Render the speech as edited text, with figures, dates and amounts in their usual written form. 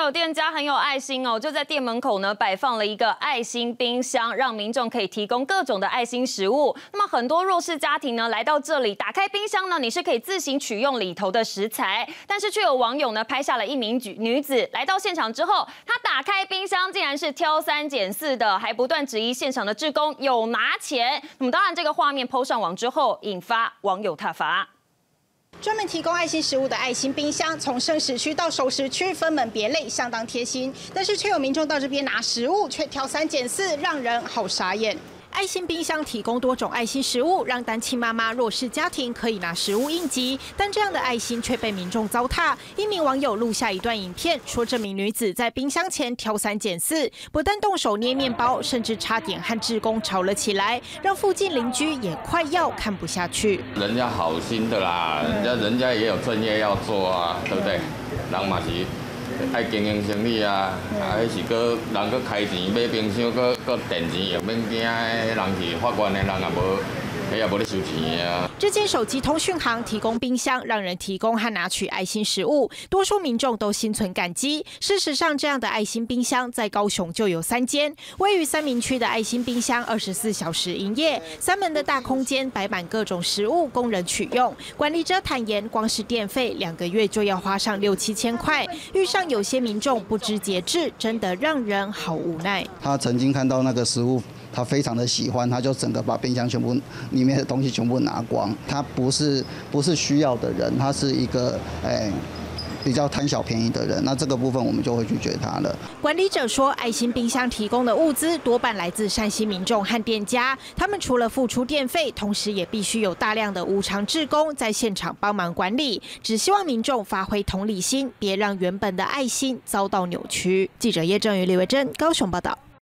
有店家很有爱心哦，就在店门口呢摆放了一个爱心冰箱，让民众可以提供各种的爱心食物。那么很多弱势家庭呢来到这里，打开冰箱呢，你是可以自行取用里头的食材，但是却有网友呢拍下了一名女子来到现场之后，她打开冰箱竟然是挑3拣4的，还不断质疑现场的志工有拿钱。那么当然，这个画面 PO 上网之后，引发网友挞伐。 专门提供爱心食物的爱心冰箱，从生食区到熟食区分门别类，相当贴心。但是却有民众到这边拿食物，却挑3拣4，让人好傻眼。 爱心冰箱提供多种爱心食物，让单亲妈妈、弱势家庭可以拿食物应急。但这样的爱心却被民众糟蹋。一名网友录下一段影片，说这名女子在冰箱前挑3拣4，不但动手捏面包，甚至差点和志工吵了起来，让附近邻居也快要看不下去。人家好心的啦，人家也有正业要做啊，对不对？人嘛是。 爱经营生意啊，迄是个人个开钱买冰箱，个电钱也免惊，人是法官的人也无，也无咧收钱啊。这间手机通讯行提供冰箱，让人提供和拿取爱心食物，多数民众都心存感激。事实上，这样的爱心冰箱在高雄就有3间，位于三民区的爱心冰箱24小时营业，3门的大空间摆满各种食物供人取用。管理者坦言，光是电费2个月就要花上6、7千块，遇上有些民众不知节制，真的让人好无奈。他曾经看到那个食物，他非常的喜欢，他就整个把冰箱全部里面的东西全部拿光。他不是需要的人，他是一个比较贪小便宜的人，那这个部分我们就会拒绝他了。管理者说，爱心冰箱提供的物资多半来自善心民众和店家，他们除了付出电费，同时也必须有大量的无偿志工在现场帮忙管理。只希望民众发挥同理心，别让原本的爱心遭到扭曲。记者叶正宇、李维珍高雄报道。